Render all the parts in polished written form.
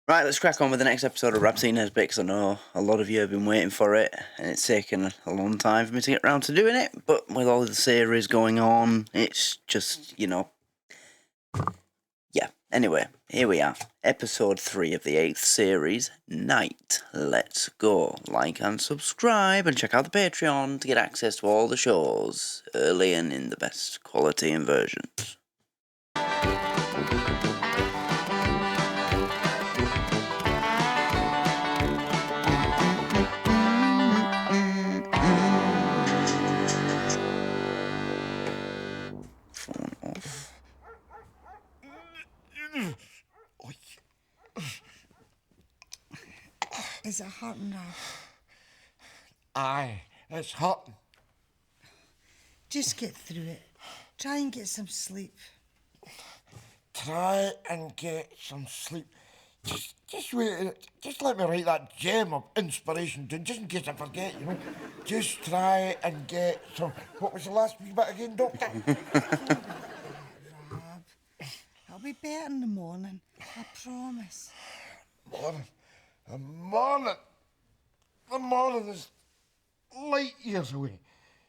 Right, let's crack on with the next episode of Nesbitt, because I know a lot of you have been waiting for it, and it's taken a long time for me to get around to doing it, but with all the series going on, it's just, yeah. Anyway, here we are. Episode 3 of the 8th series, Night. Let's go. Like and subscribe, and check out the Patreon to get access to all the shows, early and in the best quality and versions. Phone off. Is it hurting, Rob? Aye, it's hurting. Just get through it. Try and get some sleep. Try and get some sleep. Just wait. Just let me write that gem of inspiration down, just in case I forget, you know. Just try and get some... What was the last wee bit again, Doctor? Rob, I'll be better in the morning. I promise. Morning. The morning is light years away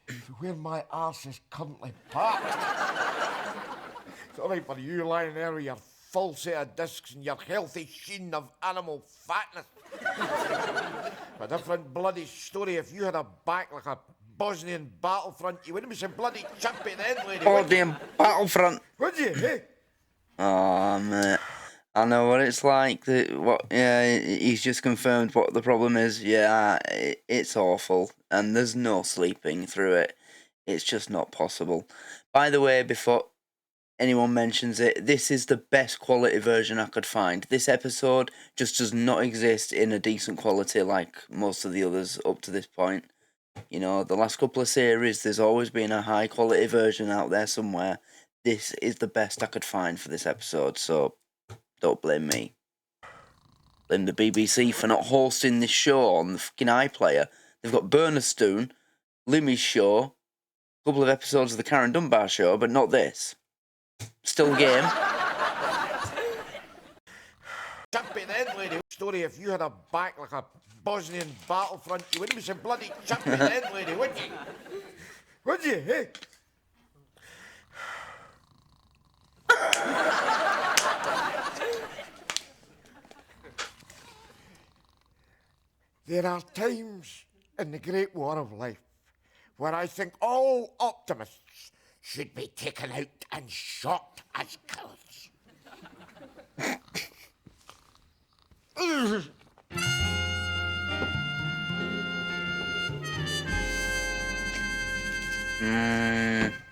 to where my arse is currently parked. It's all right for you lying there with your full set of discs and your healthy sheen of animal fatness. A different bloody story if you had a back like a Bosnian battlefront. You wouldn't be so bloody chumpy then, lady. Bosnian battlefront. Would you, eh? Oh, mate. I know what it's like. He's just confirmed what the problem is. Yeah, it's awful, and there's no sleeping through it. It's just not possible. By the way, before anyone mentions it, this is the best quality version I could find. This episode just does not exist in a decent quality like most of the others up to this point. You know, the last couple of series, there's always been a high quality version out there somewhere. This is the best I could find for this episode, so don't blame me. Blame the BBC for not hosting this show on the fucking iPlayer. They've got Bernstein, Limmy's show, a couple of episodes of the Karen Dunbar show, but not this. Still game. Chumpy then, lady. Story if you had a back like a Bosnian battlefront, you wouldn't be so bloody chumpy then, lady, would you? Would you, eh? There are times in the great war of life where I think all optimists should be taken out and shot as cowards.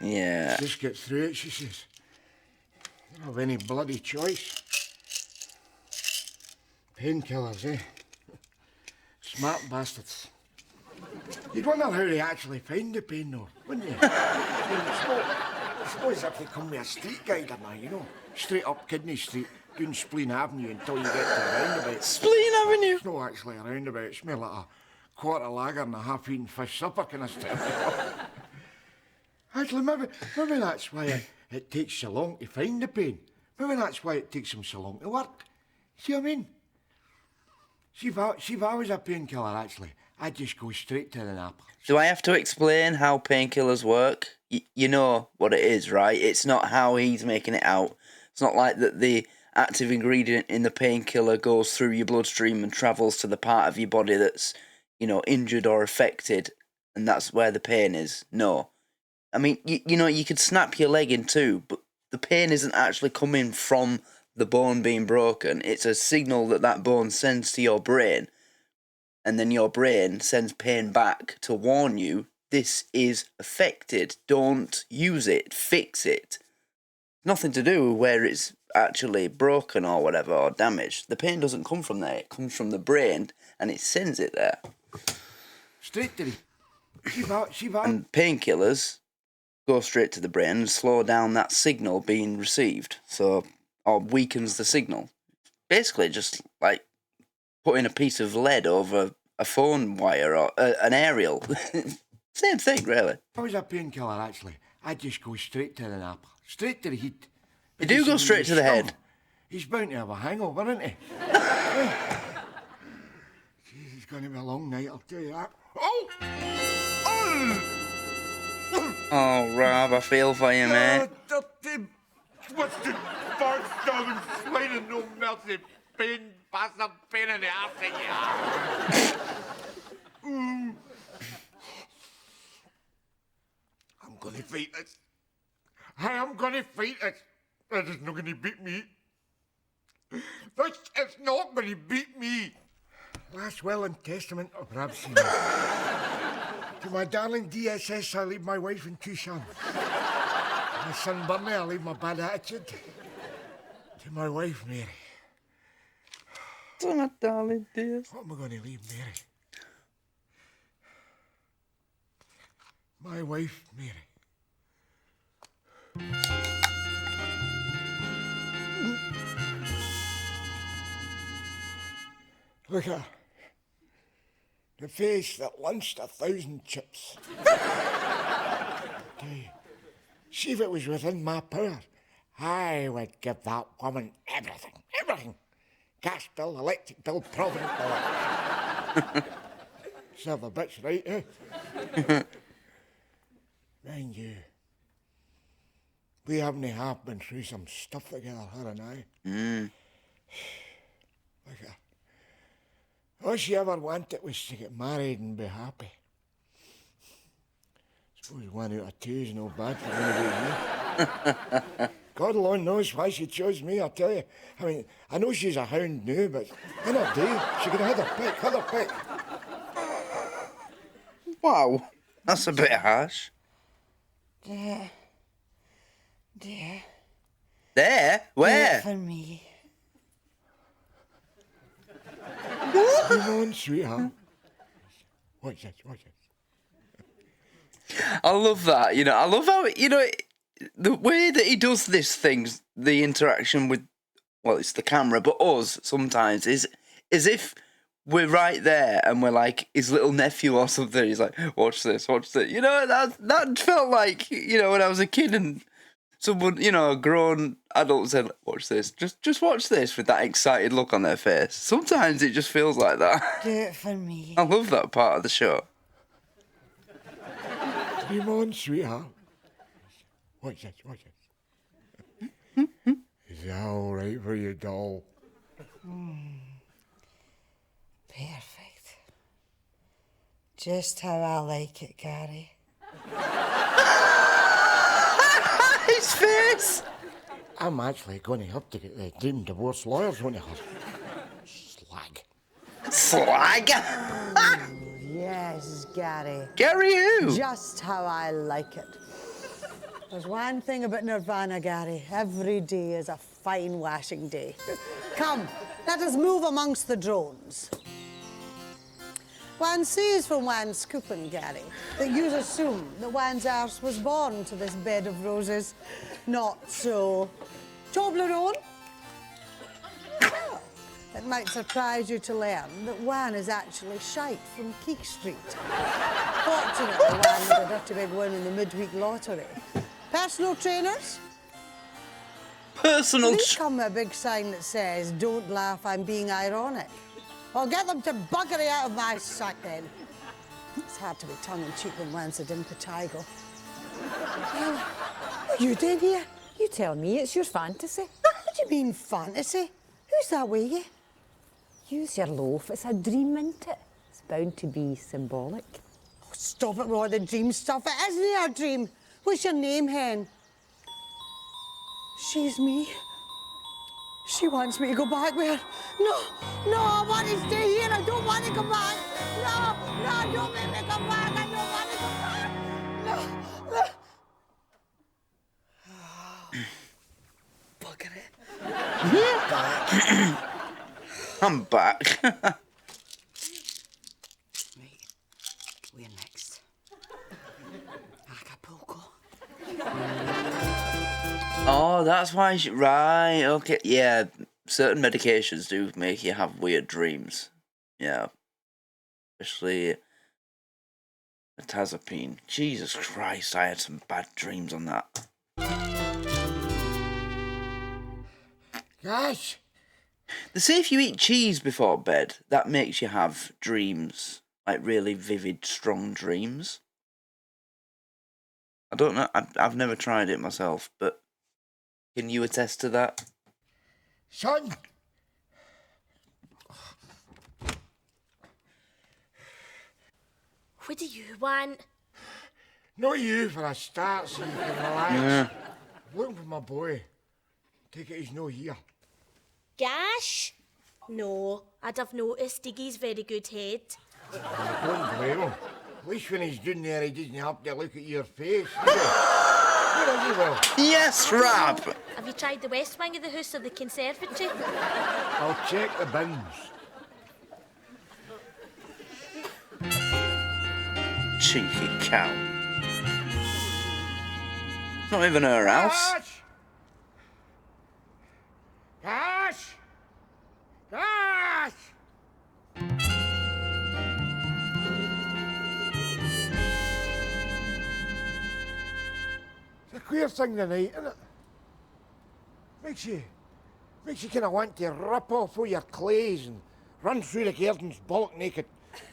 Yeah. Just get through it, she says. You don't have any bloody choice. Painkillers, eh? Smart bastards. You'd wonder how they actually find the pain, though, wouldn't you? It's not as if they come with a street guide or not, you know. Straight up Kidney Street, down Spleen Avenue until you get to a roundabout. Spleen Avenue? It's not actually a roundabout. It's more like a quarter lager and a half-eaten fish supper kind of stuff. Actually, maybe that's why it takes so long to find the pain. Maybe that's why it takes them so long to work. See what I mean? See, if I was a painkiller, actually, I'd just go straight to the napper. Do I have to explain how painkillers work? You know what it is, right? It's not how he's making it out. It's not like that the active ingredient in the painkiller goes through your bloodstream and travels to the part of your body that's, injured or affected, and that's where the pain is. No. I mean, you could snap your leg in two, but the pain isn't actually coming from the bone being broken. It's a signal that bone sends to your brain, and then your brain sends pain back to warn you this is affected. Don't use it. Fix it. Nothing to do with where it's actually broken or whatever or damaged. The pain doesn't come from there. It comes from the brain, and it sends it there. Straight to the... And painkillers go straight to the brain and slow down that signal being received. Or weakens the signal. Basically, just like putting a piece of lead over a phone wire or an aerial. Same thing, really. If I was a painkiller, actually, I'd just go straight to the napper, straight to the heat. You do go straight to the head. He's bound to have a hangover, isn't he? Jeez, it's going to be a long night, I'll tell you that. Oh! Oh! Oh, Rob, I feel for you, mate. Dirty twisted barstow and sliding no mercy pain, bastard pain in the arse in you. I'm gonna fight this. I am gonna fight this. This is not gonna beat me. This is not gonna beat me. Last will and testament of Rabson. To my darling DSS, I leave my wife and 2 sons. To my son Bernie, I leave my bad attitude. To my wife, Mary. To my darling dears. What am I going to leave Mary? My wife, Mary. Look at her. The face that lunched 1,000 chips. See if it was within my power, I would give that woman everything. Everything. Gas bill, electric bill, provident bill. Serve the bitch right, eh? Mind you, we haven't half been through some stuff together, her and I. Look at her. All she ever wanted was to get married and be happy. Suppose 1 out of 2 is no bad for anybody. God alone knows why she chose me, I tell you. I mean, I know she's a hound now, but in her day, she could have had her pick. Wow, that's a bit harsh. Dear. There? Where? For me. Come on, sweetheart. Watch this. I love that, you know. I love how, you know, the way that he does this thing, the interaction with, well, it's the camera, but us sometimes is as if we're right there and we're like his little nephew or something. He's like, watch this. You know, that felt like, you know, when I was a kid and someone, you know, a grown adult said, watch this. Just watch this with that excited look on their face. Sometimes it just feels like that. Do it for me. I love that part of the show. Come on, sweetheart. Watch this. Is that all right for you, doll? Perfect. Just how I like it, Gary. His face! I'm actually going to have to get the dream divorce lawyers on her. Slag. Yes, Gary. Gary who? Just how I like it. There's one thing about Nirvana, Gary. Every day is a fine washing day. Come, let us move amongst the drones. One sees from one's scooping, Gary, that you assume that one's arse was born to this bed of roses. Not so. Toblerone? Well, it might surprise you to learn that one is actually shite from Keek Street. Fortunately, one had a dirty big win in the midweek lottery. Personal trainers? Please come with a big sign that says, "Don't laugh, I'm being ironic." Or get them to bugger it out of my sight then. It's hard to be tongue-in-cheek when one's a impetigo. What are you doing here? You tell me, it's your fantasy. What do you mean, fantasy? Who's that with you? Use your loaf, it's a dream, isn't it? It's bound to be symbolic. Oh, stop it with all the dream stuff. It isn't a dream. What's your name, hen? She's me. She wants me to go back with her. No, I want to stay here. I don't want to come back. No, don't make me come back. I don't want to come back. No. Bugger it. I'm back. Right. We're next. Acapulco. Oh, that's why right, okay. Yeah, certain medications do make you have weird dreams. Yeah. Especially Tazapine. Jesus Christ, I had some bad dreams on that. Gosh, They say if you eat cheese before bed, that makes you have dreams, like really vivid, strong dreams. I don't know. I've never tried it myself, but can you attest to that? Son! What do you want? No you for a start so you can relax. Yeah. Looking for my boy. Take it he's no here. Gash? No, I'd have noticed Diggy's very good head. I don't blame him. At least when he's doing there, he doesn't have to look at your face, does he? Where are you, Will? Yes, Rab! Have you tried the west wing of the house or the conservatory? I'll check the bins. Cheeky cow. Not even her house. Cash! Cash! Cash! It's a queer thing tonight, isn't it? Makes you kind of want to rip off all your clays and run through the gardens bollock naked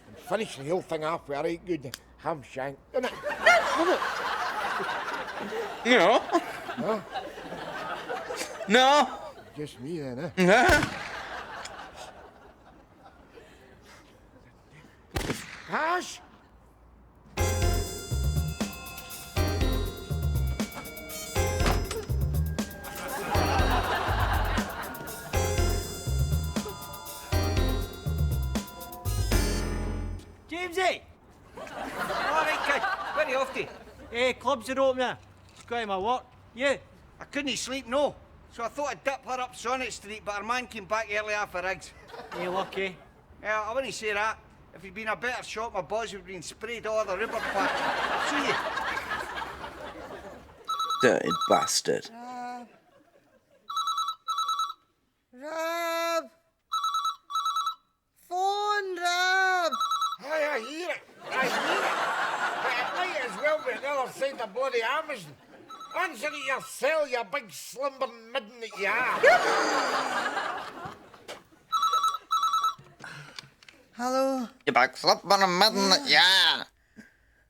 and finish the whole thing off with a right good ham shank, isn't it? Isn't it? No. Huh? No. Just me then, eh? No. Cash? Jamesy! Alright, kid. Where are you off to? Clubs are opening. Just going my work. You? I couldn't sleep, no. So I thought I'd dip her up Sonnet Street, but her man came back early after Riggs. You lucky? Yeah, I wouldn't say that. If he'd been a better shot, my boys would have been sprayed all the rubber patch. See you. Dirty bastard. Rob! Phone, Rob! I hear it. I hear it. But it might as well be the other side of bloody Amazon. Answer it yourself, you big slumbering midden that you are. Hello? You back slumbering midden, yeah.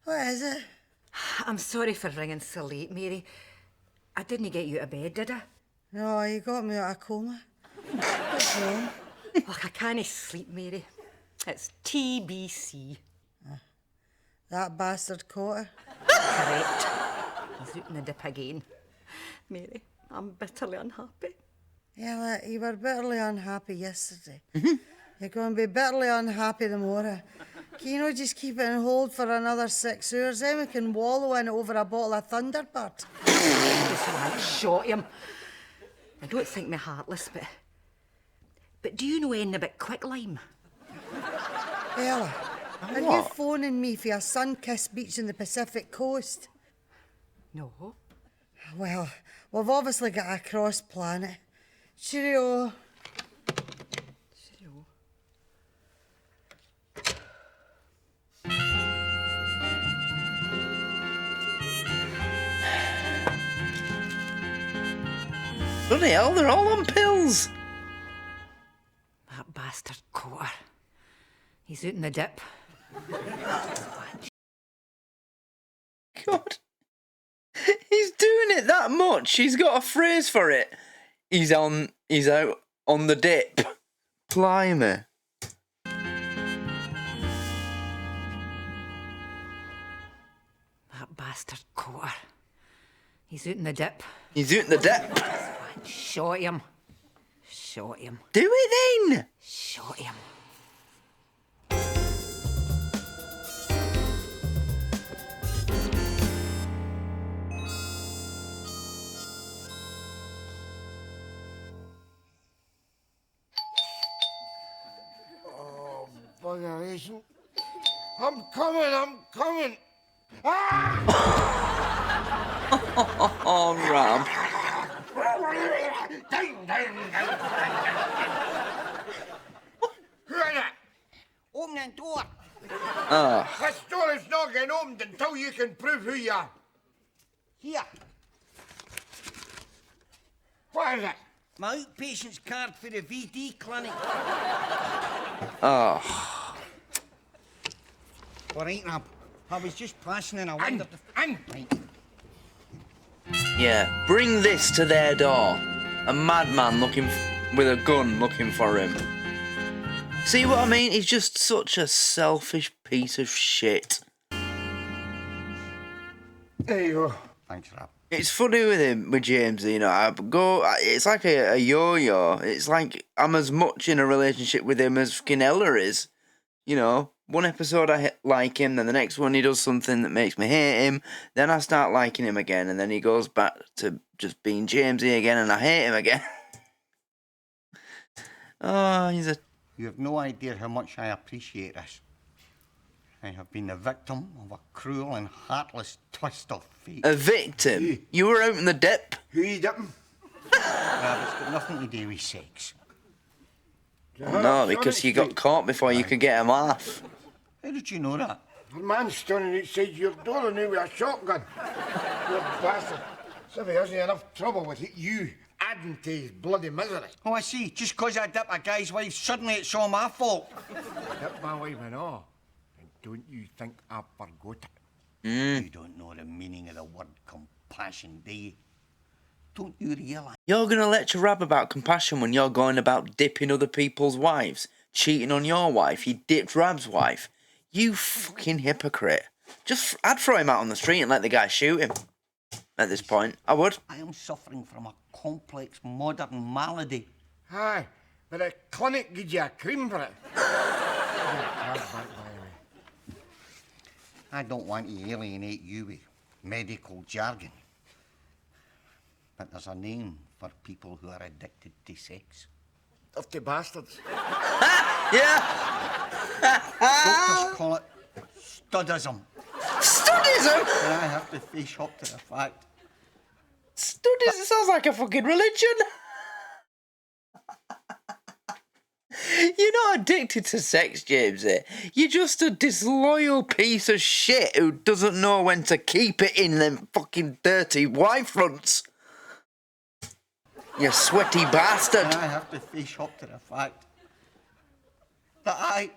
What is it? I'm sorry for ringing so late, Mary. I didn't get you out of bed, did I? No, you got me out of coma. What's wrong? Look, I can't sleep, Mary. It's TBC. That bastard caught her. Correct. He's out in the dip again. Mary, I'm bitterly unhappy. Yeah, look, you were bitterly unhappy yesterday. You're going to be bitterly unhappy tomorrow. Can you not just keep it on hold for another 6 hours? Then we can wallow in it over a bottle of Thunderbird. Just like shot him. I don't think me heartless, but do you know anything about quicklime? Ella, are you What? phoning me for a sun-kissed beach in the Pacific coast? No. Well, we've obviously got a cross planet. Cheerio. Cheerio. Bloody hell, they're all on pills. That bastard caught her. He's out in the dip. God. He's doing it that much. He's got a phrase for it. He's out on the dip. Blimey. That bastard caught her. He's out in the dip. He's out in the dip. Shot him. Shot him. Do it then. Shot him. Buggeration. I'm coming. Ah! Oh, Ram. Who is it? Open the door. This door is not getting opened until you can prove who you are. Here. What is it? My outpatient's card for the VD clinic. Oh. All right, Rab. I was just passing and I wondered if... Right. Yeah, bring this to their door. A madman with a gun looking for him. See what I mean? He's just such a selfish piece of shit. There you go. Thanks, Rab. It's funny with him, with Jamesy, you know. It's like a yo-yo. It's like I'm as much in a relationship with him as fucking Ella is. You know, one episode I like him, then the next one he does something that makes me hate him. Then I start liking him again, and then he goes back to just being Jamesy again, and I hate him again. Oh, You have no idea how much I appreciate this. I have been the victim of a cruel and heartless twist of fate. a victim. You were out in the dip. Who you dipping? Rab, it's got nothing to do with sex. No, because you got caught before you could get him off. How did you know that? A man standing outside your door and with a shotgun. You bastard. So if he hasn't enough trouble with you adding to his bloody misery. Oh, I see. Just 'cause I dip a guy's wife, suddenly it's all my fault. Dip my wife and all. And don't you think I forgot it? You don't know the meaning of the word compassion, do you? Don't you realise? You're going to lecture Rab about compassion when you're going about dipping other people's wives, cheating on your wife. You dipped Rab's wife. You fucking hypocrite. I'd throw him out on the street and let the guy shoot him. At this point, I would. I am suffering from a complex modern malady. Aye, but a clinic gives you a cream for it. I don't want to alienate you with medical jargon. But there's a name for people who are addicted to sex. Dirty bastards. Yeah. Doctors call it studism. Studism? And I have to face up to the fact. Studism sounds like a fucking religion. You're not addicted to sex, Jamesy. You're just a disloyal piece of shit who doesn't know when to keep it in them fucking dirty wife fronts. You sweaty bastard. And I have to face up to the fact that I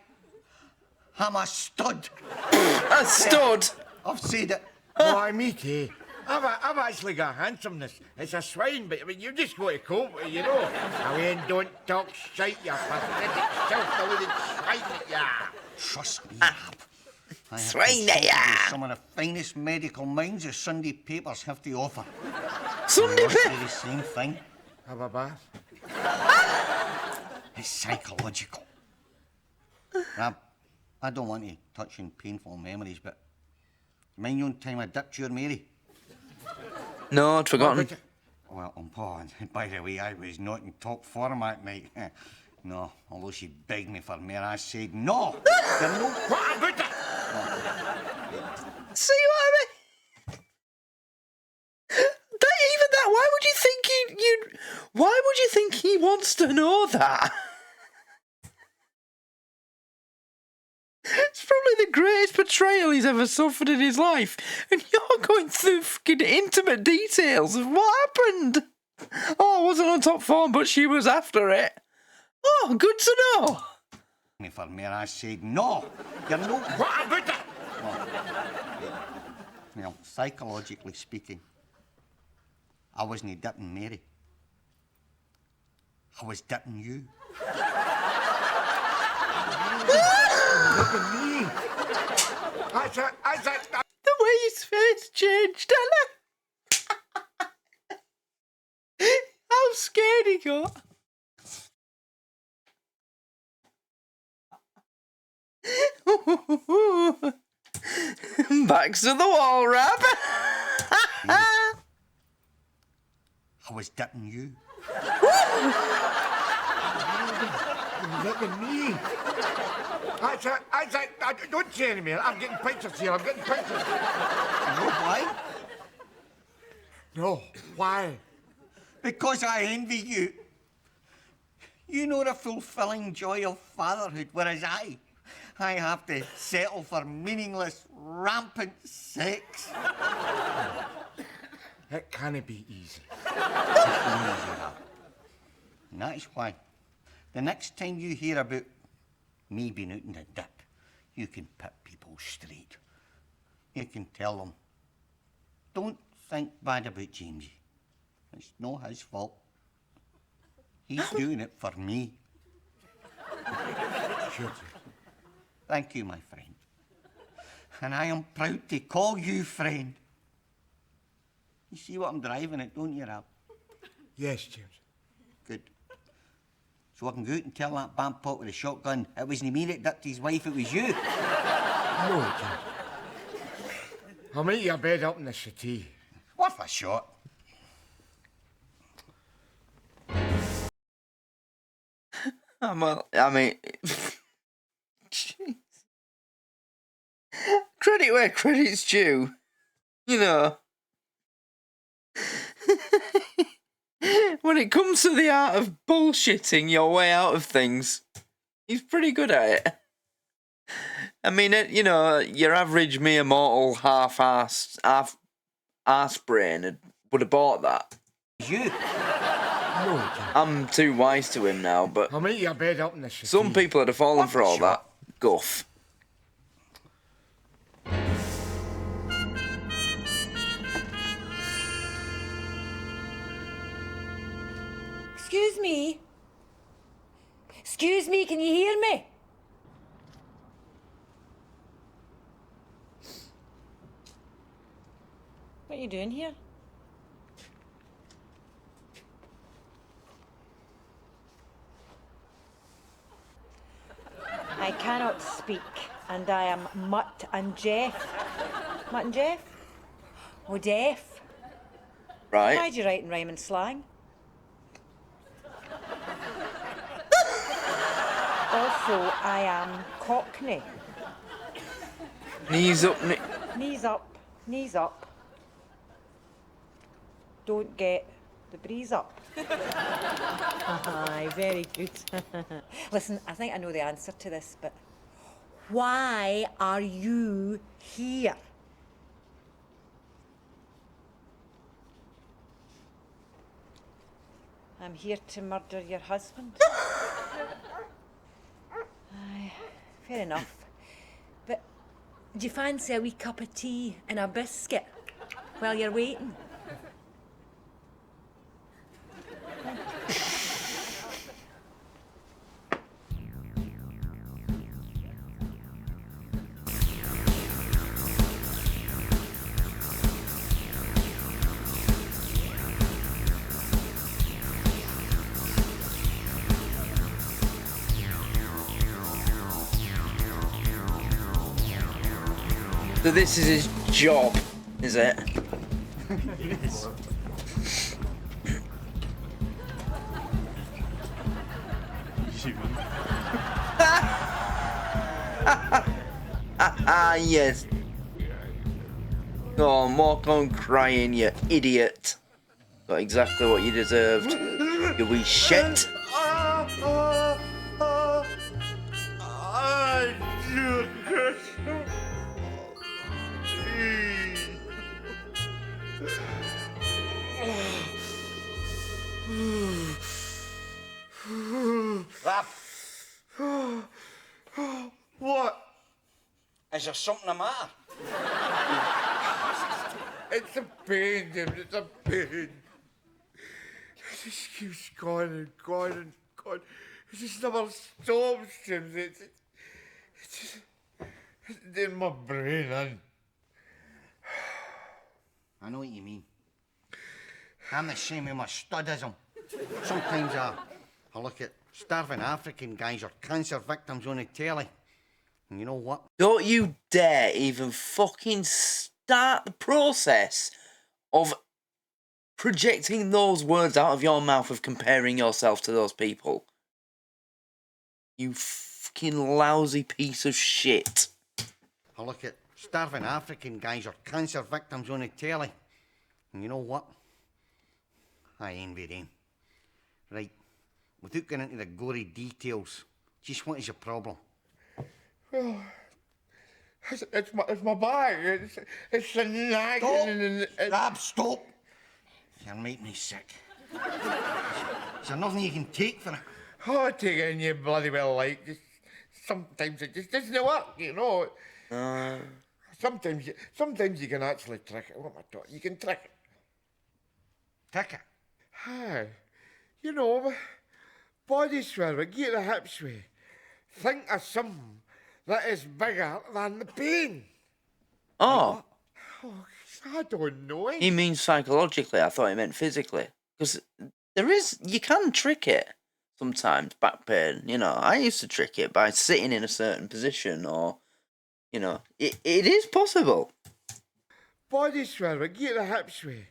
am a stud. A stud? I've said it. Why, me too. I've actually got handsomeness. It's a swine, but I mean, you just got to cope with it, you know. I mean, don't talk shite, you pathetic, self-deluded swine, ya. Trust me, Rab. I have Swine, consulted ya. with some of the finest medical minds the Sunday papers have to offer. Sunday They all say bit. the same thing. Have a bath? It's psychological. Rab, I don't want to touch on painful memories, but mind your own time I dipped your Mary? No, I'd forgotten. Well, by the way, I was not in top form that night. No, although she begged me for more, I said no. You're no... What about it? See what I mean? Even that. Why would you think Why would you think he wants to know that? It's probably the greatest betrayal he's ever suffered in his life, and you're going through fucking intimate details of what happened. Oh, I wasn't on top form, but she was after it. Oh, good to know. Me for more, I said no. You're no... What about it? Well, psychologically speaking, I wasn't dipping Mary. I was dipping you. Look at me. That's it. The way his face changed, Ella. How scared he got. Backs to the wall, Rab. I was dipping you. Look at me. That's it. Don't say any more. I'm getting pictures here. I'm getting pictures. You know why? No. Why? Because I envy you. You know the fulfilling joy of fatherhood, whereas I have to settle for meaningless, rampant sex. It can't be easy. And that is why the next time you hear about me being out in the dip, you can put people straight. You can tell them, don't think bad about Jamesy. It's not his fault. He's doing it for me. Thank you, my friend. And I am proud to call you friend. You see what I'm driving at, don't you, Ralph? Yes, James. Good. So I can go out and tell that bampot with a shotgun it wasn't me that ducked his wife, it was you. No, James. I'll make you a bed up in the settee. Worth a shot. I mean, jeez. Credit where credit's due. You know. When it comes to the art of bullshitting your way out of things, he's pretty good at it. I mean, you know, your average mere mortal half-assed, half-ass brain would have bought that. You. No, James. I'm too wise to him now, but I'll make you a bed up in the settee. some people would have fallen for all that guff. Excuse me. Excuse me, can you hear me? What are you doing here? I cannot speak, and I am Mutt and Jeff. Mutt and Jeff? Oh, deaf. Right? Why'd you write in rhyme and slang? Also, I am Cockney. Knees up, Knees up, knees up. Don't get the breeze up. Aye, very good. Listen, I think I know the answer to this, but why are you here? I'm here to murder your husband. Aye, fair enough. But do you fancy a wee cup of tea and a biscuit while you're waiting? So this is his job, is it? Yes. Yes. Go on, walk on crying, you idiot. Got exactly what you deserved. You wee shit. What? Is there something the matter? It's a pain, James. It's a pain. It just keeps going and going and going. It just never stops, James. It's in my brain, and I know what you mean. I'm the same with my studism. Sometimes I look at starving African guys or cancer victims on the telly. And you know what? Don't you dare even fucking start the process of projecting those words out of your mouth of comparing yourself to those people. You fucking lousy piece of shit. I look at starving African guys or cancer victims on the telly. And you know what? I envy them. Right, without getting into the gory details, just what is your problem? it's my bag. It's the nagging. Stop! Stop! You're making me sick. Is there nothing you can take for it? Oh, take it in you bloody well like. Sometimes it just doesn't work, you know. Sometimes you can actually trick it. What am I talking? You can trick it. Trick it? Aye. You know, body swerve, get the hips way. Think of something that is bigger than the pain. Oh, Oh, I don't know. he means psychologically. I thought he meant physically. Because you can trick it sometimes, back pain. You know, I used to trick it by sitting in a certain position or, you know, it is possible. Body swerve, get the hips way.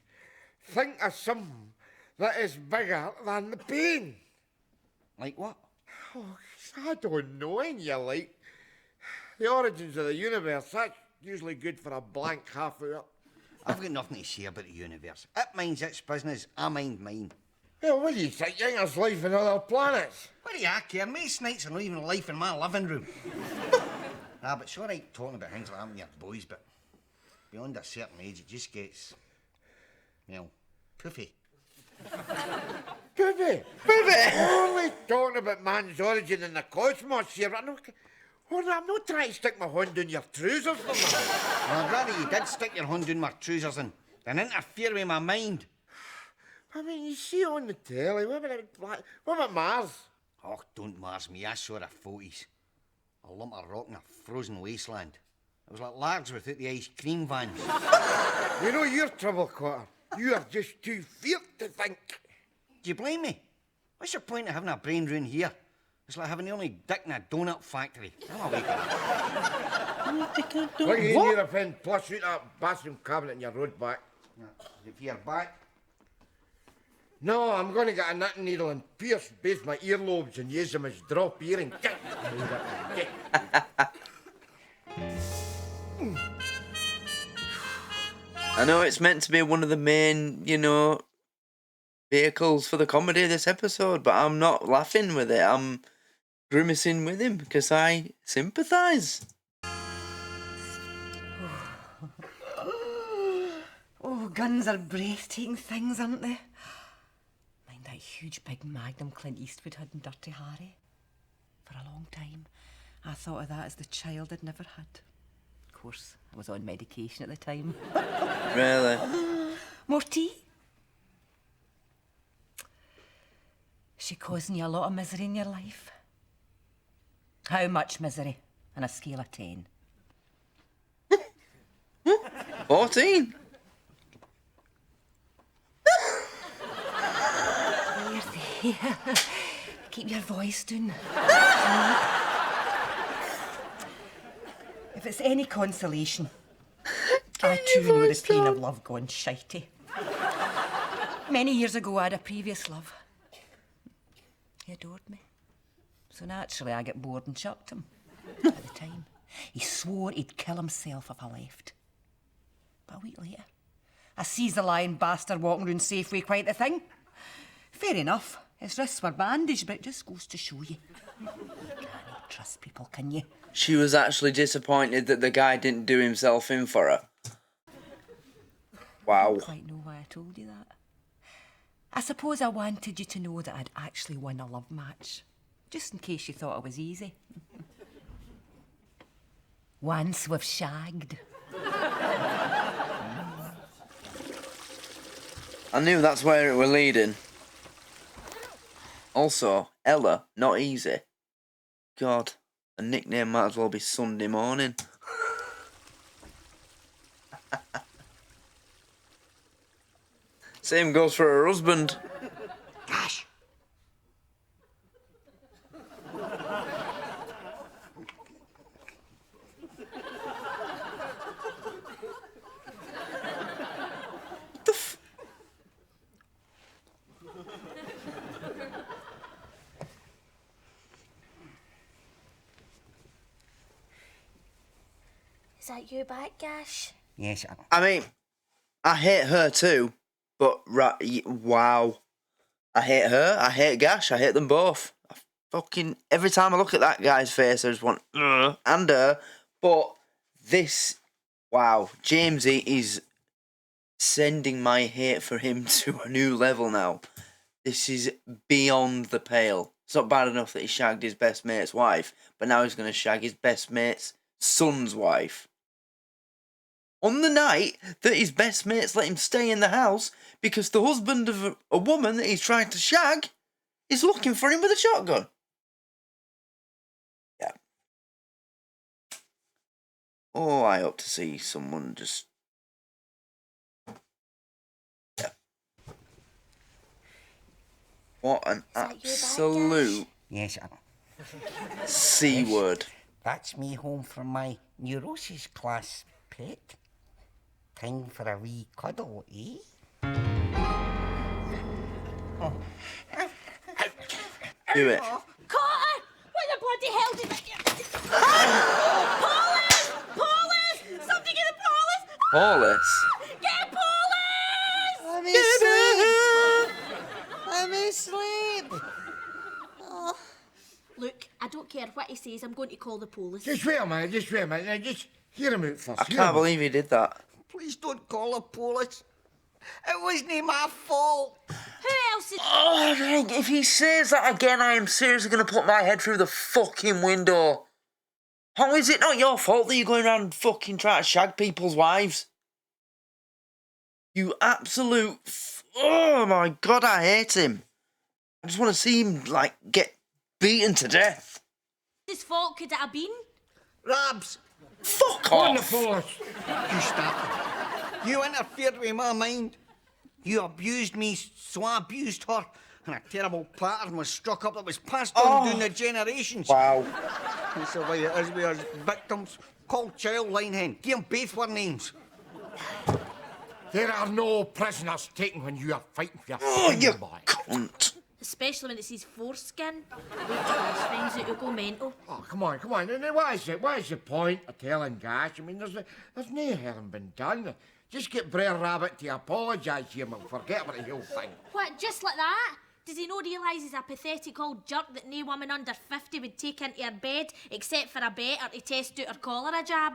Think of something that is bigger than the pain. Like what? Oh, I don't know. Ain't you like? The origins of the universe, that's usually good for a blank half hour. I've got nothing to say about the universe. It minds its business, I mind mine. Well, what do you think? You think there's life on other planets? What do you care? Most nights are not even life in my living room. But it's all right talking about things like that with your boys, but beyond a certain age, it just gets, well, poofy. Poopy! We're only talking about man's origin in the cosmos here. I'm not trying to stick my hand in your trousers, no, man. Well, I'd rather you did stick your hand in my trousers than interfere with my mind. I mean, you see on the telly, what about Mars? Oh, don't Mars me, I saw the 40s. A lump of rock in a frozen wasteland. It was like largs without the ice cream vans. You know your trouble, Cotter. You are just too fierce to think. Do you blame me? What's the point of having a brain round here? It's like having the only dick in a donut factory. I'm awake. Look in here, a pen, plus out that bathroom cabinet in your road back. Is it for your back? No, I'm going to get a knitting needle and pierce both my earlobes and use them as drop earrings. I know it's meant to be one of the main, you know, vehicles for the comedy of this episode, but I'm not laughing with it. I'm grimacing with him because I sympathise. Oh, guns are breathtaking things, aren't they? Mind that huge big magnum Clint Eastwood had in Dirty Harry? For a long time, I thought of that as the child I'd never had. Of course, I was on medication at the time. Really? More tea? Is she causing you a lot of misery in your life? How much misery on a scale of 10? 14? There. Keep your voice down. If it's any consolation, I too know the pain of love gone shitey. Many years ago, I had a previous love. He adored me. So naturally, I got bored and chucked him. At the time, he swore he'd kill himself if I left. But a week later, I sees the lying bastard walking round Safeway quite the thing. Fair enough. His wrists were bandaged, but it just goes to show you. You can't trust people, can you? She was actually disappointed that the guy didn't do himself in for her. Wow. I don't quite know why I told you that. I suppose I wanted you to know that I'd actually won a love match. Just in case you thought it was easy. Once we've shagged. I knew that's where it were leading. Also, Ella, not easy. God, a nickname might as well be Sunday morning. Same goes for her husband. Gosh! Is that you back, Gash? Yes, I mean, I hate her too, but wow. I hate her, I hate Gash, I hate them both. Every time I look at that guy's face, I just want, and her. But this, wow, Jamesy is sending my hate for him to a new level now. This is beyond the pale. It's not bad enough that he shagged his best mate's wife, but now he's going to shag his best mate's son's wife. On the night that his best mates let him stay in the house because the husband of a woman that he's trying to shag is looking for him with a shotgun. Yeah. Oh, I hope to see someone just... Yeah. What an absolute Yes, C-word. that's me home from my neurosis class, pet. Time for a wee cuddle, eh? Do it. Carter! What the bloody hell did I get? Police! Police! Somebody get the police! Paulus. Get police! I'm asleep. Look, I don't care what he says, I'm going to call the police. Just wait a minute, Now, just hear him out first. I can't believe he did that. Please don't call the police. It wasn't my fault. Who else is... Oh, if he says that again, I am seriously going to put my head through the fucking window. How is it not your fault that you're going around fucking trying to shag people's wives? You absolute... Oh my God, I hate him. I just want to see him, like, get beaten to death. His fault could it have been? Rabs, Fuck On the off. police. you started. You interfered with my mind. You abused me, so I abused her. And a terrible pattern was struck up that was passed on down the generations. Wow. That's the way it is with us victims. Call Childline Hen. Give them both their names. There are no prisoners taken when you are fighting for your Oh, you freedom, boy. cunt. Especially when it's his foreskin. Wait till his friends out who go mental. Oh, come on. Now, what is the point of telling Gash? I mean, there's no harm been done. Just get Brer Rabbit to apologise to him and forget about the whole thing. What, just like that? Does he not realise he's a pathetic old jerk that no woman under 50 would take into her bed except for a bet or to test out her cholera jab?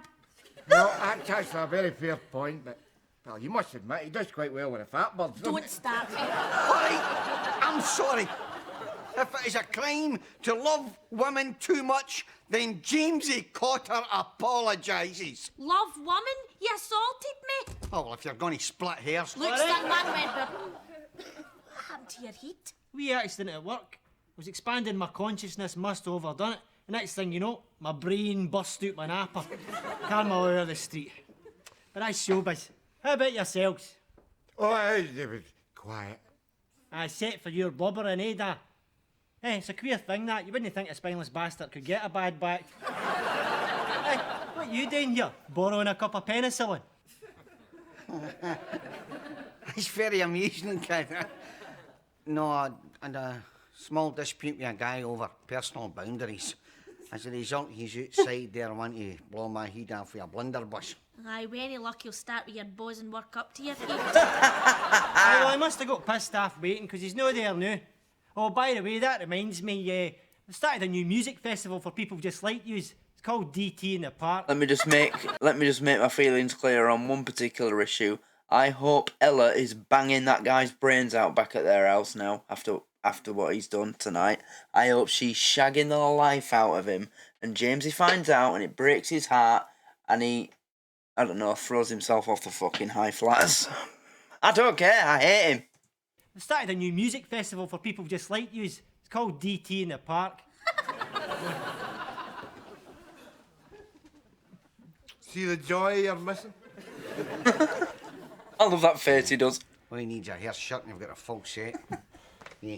Well, that's actually a very fair point, but, well, you must admit he does quite well with the fat birds, doesn't Don't he? start me. All right, I'm sorry. If it is a crime to love women too much, then Jamesy Cotter apologises. Love woman? You assaulted me? Oh, well, if you're going to split hairs... Look, son, man, Wedberg. What happened to your heat? Wee accident at work. I was expanding my consciousness, must have overdone it. The next thing you know, my brain burst out my napper. Carry my way out of the street. But that's showbiz. How about yourselves? Oh, hey, David, quiet. I set for your blubbering, eh, da? Eh, it's a queer thing, that. You wouldn't think a spineless bastard could get a bad back. Hey, what you doing here? Borrowing a cup of penicillin? It's very amusing, kid. No, I had a small dispute with a guy over personal boundaries. As a result, he's outside there wanting to blow my head off with a blunderbuss. Aye, with any luck, you'll start with your bows and work up to your feet. Aye, well, I must have got pissed off waiting, because he's not there now. Oh, by the way, that reminds me, I started a new music festival for people just like yous. It's called DT in the Park. Let me just make my feelings clear on one particular issue. I hope Ella is banging that guy's brains out back at their house now after what he's done tonight. I hope she's shagging the life out of him, and Jamesy finds out, and it breaks his heart, and he, I don't know, throws himself off the fucking high flats. I don't care. I hate him. I started a new music festival for people just like yous. It's called DT in the Park. See the joy you're missing? I love that face he does. All he needs a hair shirt and you've got a full set. Yeah.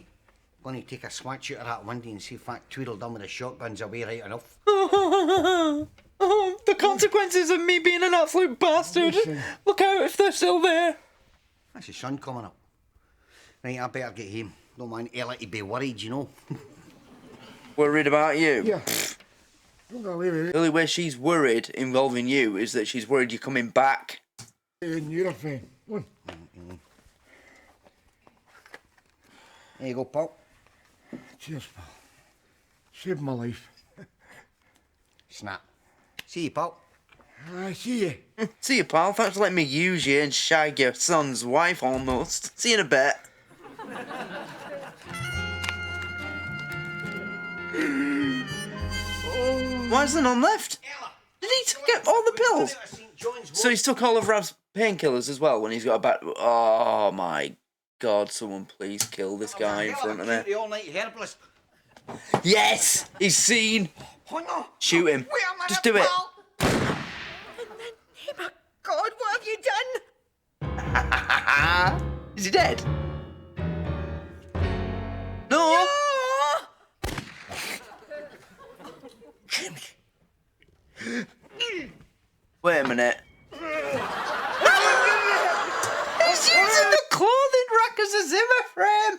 Going to take a swatch out of that window and see if that Tweedledum with the shotgun's away right enough. Oh, the consequences of me being an absolute bastard. Look out if they're still there. That's the sun coming up. Right, I better get home. Don't want Ella to be worried, you know. Worried about you? Yeah. Don't go away with The only way she's worried involving you is that she's worried you're coming back. it. And you're a fan. Go on. There you go, Paul. Cheers, pal. Saved my life. Snap. See you, Paul. I see you. See you, pal. Thanks for letting me use you and shag your son's wife almost. See you in a bit. Why is there none left? Did he take all the pills? So he's took all of Rab's painkillers as well when he's got a back. Oh my God! Someone please kill this guy in front of me. All-night herbalist. Yes, he's seen. Shoot him. Just do it. In the name of God, what have you done? Is he dead? No. Wait a minute. He's using the clothing rack as a Zimmer frame.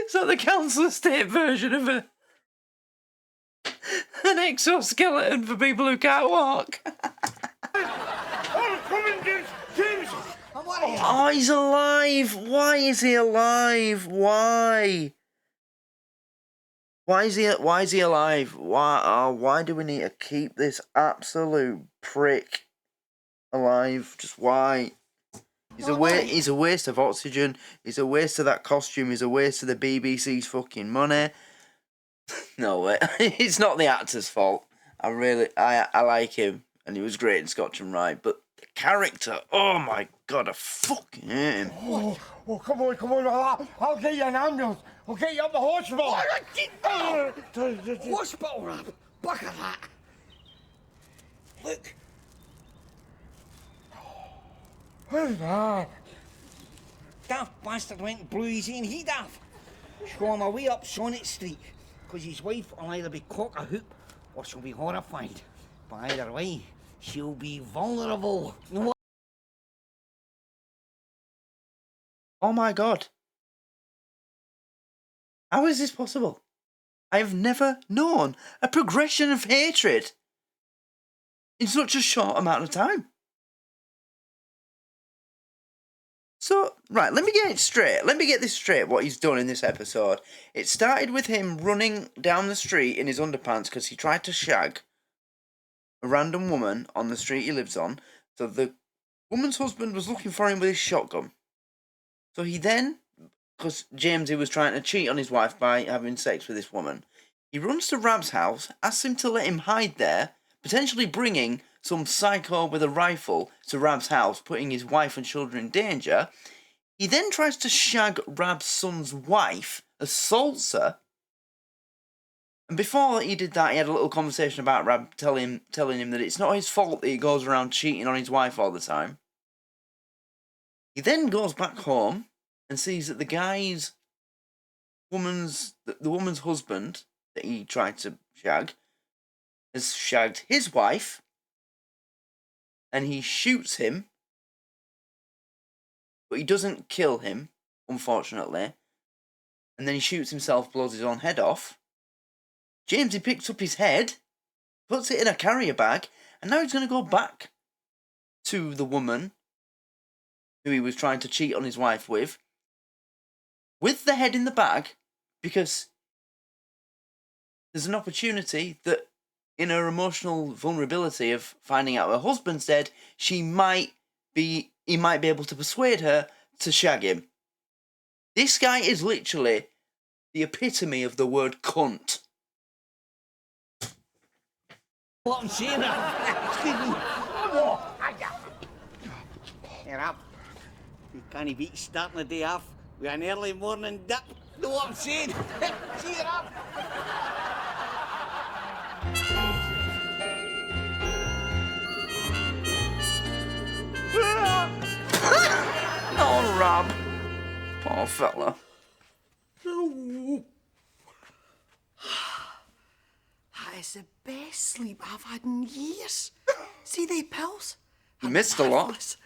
So the council estate version of an exoskeleton for people who can't walk. Oh, he's alive. Why is he alive? Why? Why is he alive? Why do we need to keep this absolute prick alive? Just why? He's a waste of oxygen. He's a waste of that costume. He's a waste of the BBC's fucking money. No way. It's not the actor's fault. I like him, and he was great in Scotch and Rye, but the character, oh my God, I fucking hate him. Oh, come on. I'll get you an ambulance. I'll get you up the hospital. Hospital, Rab. Bugger that. Look. Who's that? Daft bastard went and blew his own heat off. Show him a way up Sonnet Street, because his wife will either be cock-a-hoop or she'll be horrified. But either way, she'll be vulnerable. No. Oh my God. How is this possible? I have never known a progression of hatred in such a short amount of time. So, right, let me get it straight. Let me get this straight, what he's done in this episode. It started with him running down the street in his underpants because he tried to shag a random woman on the street he lives on. So the woman's husband was looking for him with his shotgun. So he then, because Jamesy was trying to cheat on his wife by having sex with this woman, he runs to Rab's house, asks him to let him hide there, potentially bringing some psycho with a rifle to Rab's house, putting his wife and children in danger. He then tries to shag Rab's son's wife, assaults her, and before he did that, he had a little conversation about Rab telling him that it's not his fault that he goes around cheating on his wife all the time. He then goes back home and sees that the woman's husband that he tried to shag has shagged his wife, and he shoots him, but he doesn't kill him, unfortunately, and then he shoots himself, blows his own head off. Jamesy picks up his head, puts it in a carrier bag, and now he's going to go back to the woman who he was trying to cheat on his wife with the head in the bag, because there's an opportunity that in her emotional vulnerability of finding out her husband's dead, he might be able to persuade her to shag him. This guy is literally the epitome of the word cunt. What I'm saying, Here up. You can't beat starting the day off with an early morning dip. Know what I'm saying? Cheer up. Oh, Rob. Poor fella. That is the best sleep I've had in years. See they pills? You missed a lot. Marvellous.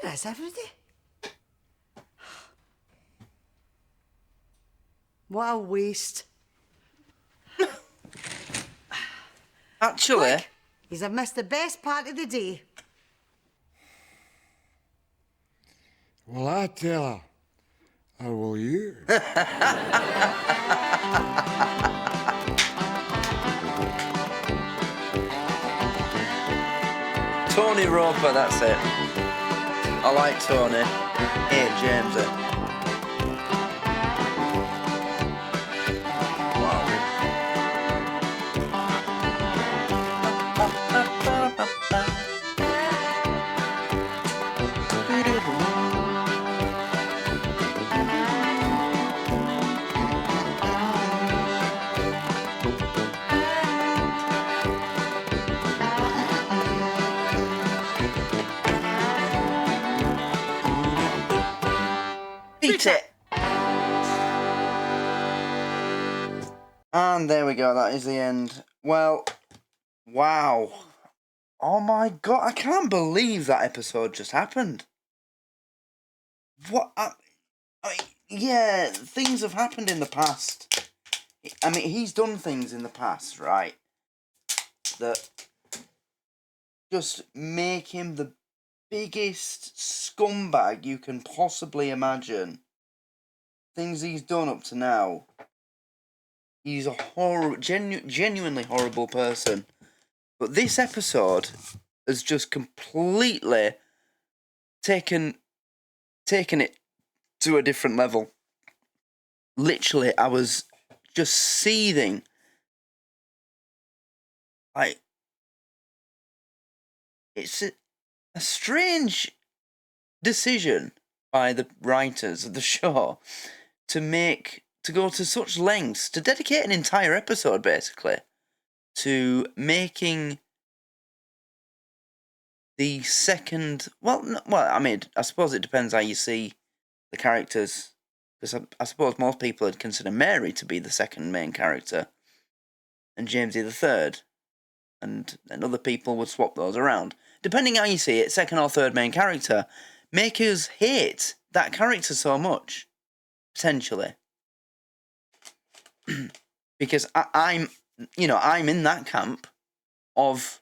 Where is everybody? What a waste. Actually, He's have missed the best part of the day. Well, I tell her. How will you? Tony Roper, that's it. I like Tony. Hey, Jamesy. Beat it! And there we go, that is the end. Well, wow. Oh my god, I can't believe that episode just happened. What? Yeah, things have happened in the past. I mean, he's done things in the past, right? That just make him the biggest scumbag you can possibly imagine. Things he's done up to now. He's a genuinely horrible person. But this episode has just completely taken it to a different level. Literally, I was just seething. Like, it's a strange decision by the writers of the show to go to such lengths to dedicate an entire episode, basically, to making the second. Well, I mean, I suppose it depends how you see the characters, because I suppose most people would consider Mary to be the second main character, and Jamesy the third, and other people would swap those around. Depending how you see it, second or third main character, make us hate that character so much, potentially. Because I'm in that camp of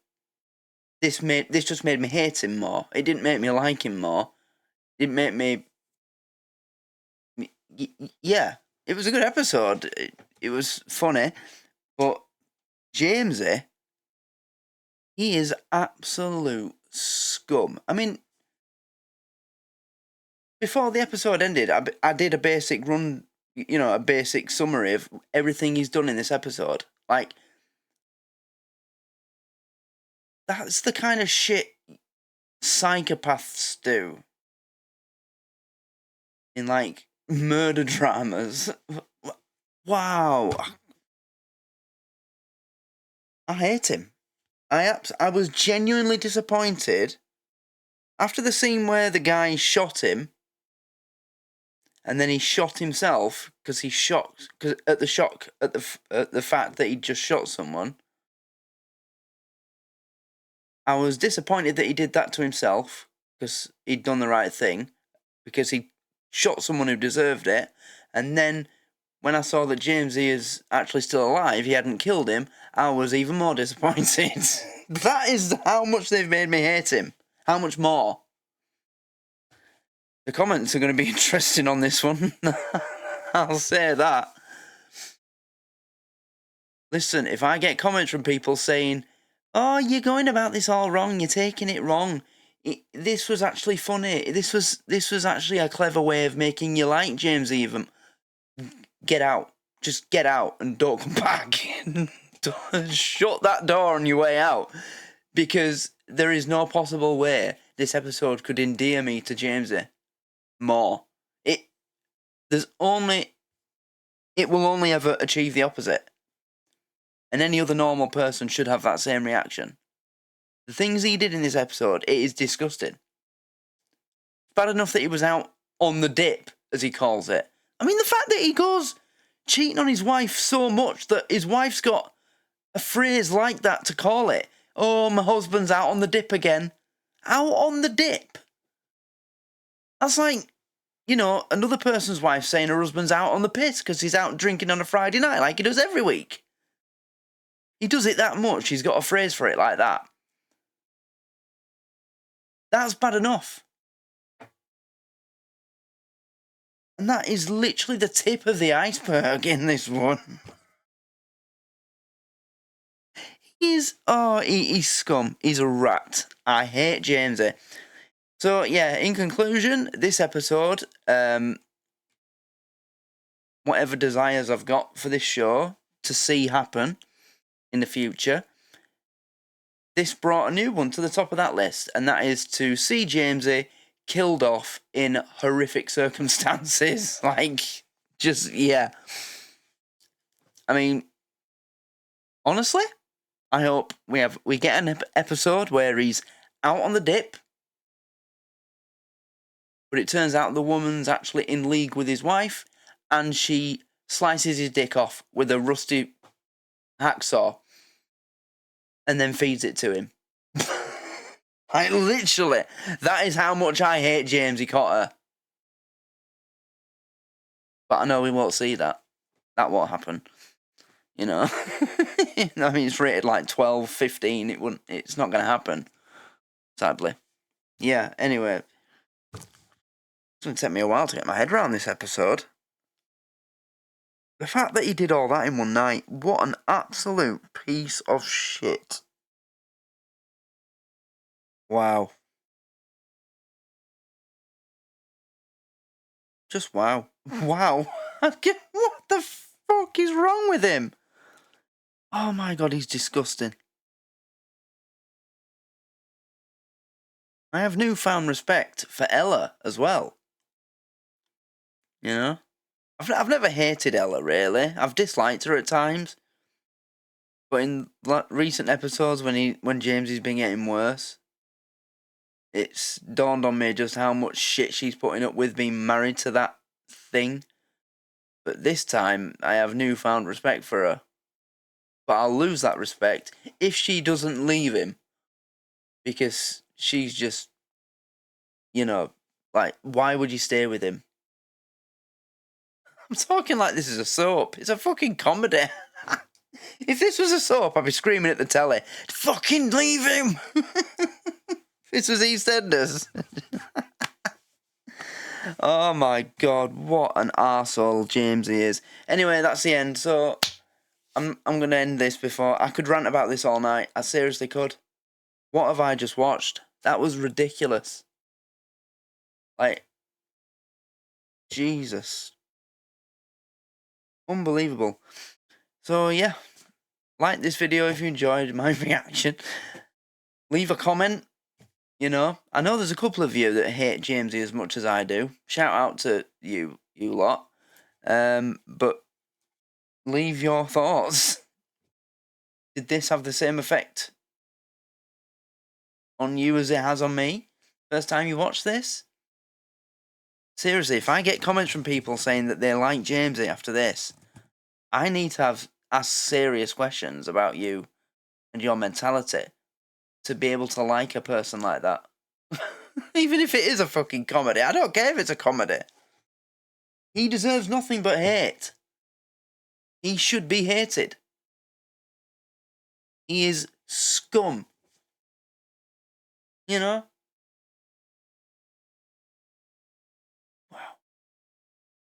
this just made me hate him more. It didn't make me like him more. It made me. Yeah, it was a good episode. It was funny, but Jamesy, he is absolute scum. I mean, before the episode ended, I did a basic run, a basic summary of everything he's done in this episode. Like, that's the kind of shit psychopaths do in, like, murder dramas. Wow. I hate him. I was genuinely disappointed after the scene where the guy shot him, and then he shot himself because he's shocked at the fact that he just shot someone. I was disappointed that he did that to himself because he'd done the right thing, because he shot someone who deserved it, and then when I saw that Jamesy is actually still alive, he hadn't killed him, I was even more disappointed. That is how much they've made me hate him. How much more? The comments are going to be interesting on this one. I'll say that. Listen, if I get comments from people saying, "Oh, you're going about this all wrong, you're taking it wrong. This was actually funny. This was actually a clever way of making you like James even." Get out. Just get out and don't come back. Shut that door on your way out. Because there is no possible way this episode could endear me to Jamesy more. It will only ever achieve the opposite. And any other normal person should have that same reaction. The things he did in this episode, it is disgusting. Bad enough that he was out on the dip, as he calls it. I mean, the fact that he goes cheating on his wife so much that his wife's got a phrase like that to call it. "Oh, my husband's out on the dip again." Out on the dip? That's like, another person's wife saying her husband's out on the piss because he's out drinking on a Friday night like he does every week. He does it that much, he's got a phrase for it like that. That's bad enough. And that is literally the tip of the iceberg in this one. He's scum. He's a rat. I hate Jamesy. So, yeah, in conclusion, this episode, whatever desires I've got for this show to see happen in the future, this brought a new one to the top of that list, and that is to see Jamesy killed off in horrific circumstances. Yeah. I mean, honestly, I hope we get an episode where he's out on the dip, But it turns out the woman's actually in league with his wife, and she slices his dick off with a rusty hacksaw and then feeds it to him. Like, literally, that is how much I hate Jamesy Cotter. But I know we won't see that. That won't happen. You know? I mean, it's rated like 12, 15. It's not going to happen. Sadly. Yeah, anyway. It's going to take me a while to get my head around this episode. The fact that he did all that in one night, what an absolute piece of shit. Wow. Just wow. Wow. What the fuck is wrong with him? Oh my god, he's disgusting. I have newfound respect for Ella as well. You know? I've never hated Ella, really. I've disliked her at times. But in recent episodes, when Jamesy's been getting worse, it's dawned on me just how much shit she's putting up with being married to that thing. But this time, I have newfound respect for her. But I'll lose that respect if she doesn't leave him. Because she's just, you know, like, why would you stay with him? I'm talking like this is a soap. It's a fucking comedy. If this was a soap, I'd be screaming at the telly, fucking leave him! This was EastEnders. Oh my god, what an arsehole Jamesy is. Anyway, that's the end. So, I'm going to end this before... I could rant about this all night. I seriously could. What have I just watched? That was ridiculous. Like, Jesus. Unbelievable. So, yeah. Like this video if you enjoyed my reaction. Leave a comment. You know, I know there's a couple of you that hate Jamesy as much as I do. Shout out to you lot. But leave your thoughts. Did this have the same effect on you as it has on me? First time you watched this? Seriously, if I get comments from people saying that they like Jamesy after this, I need to ask serious questions about you and your mentality to be able to like a person like that. Even if it is a fucking comedy. I don't care if it's a comedy. He deserves nothing but hate. He should be hated. He is scum. You know? Wow.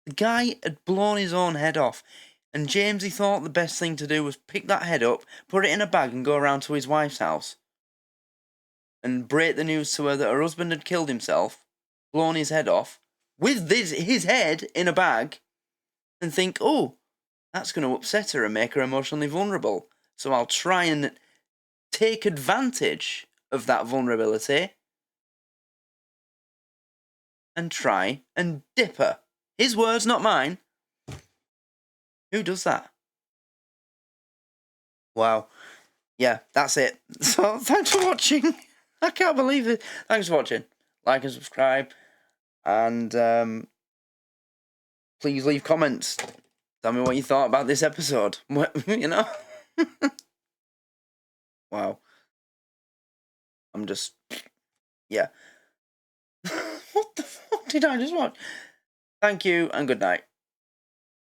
The guy had blown his own head off, and Jamesy thought the best thing to do was pick that head up, put it in a bag and go around to his wife's house and break the news to her that her husband had killed himself, blown his head off, with his head in a bag, and think, oh, that's going to upset her and make her emotionally vulnerable. So I'll try and take advantage of that vulnerability and try and dip her. His words, not mine. Who does that? Wow. Yeah, that's it. So, thanks for watching. I can't believe it. Thanks for watching. Like and subscribe. And please leave comments. Tell me what you thought about this episode. You know? Wow. I'm just... Yeah. What the fuck did I just watch? Thank you and good night.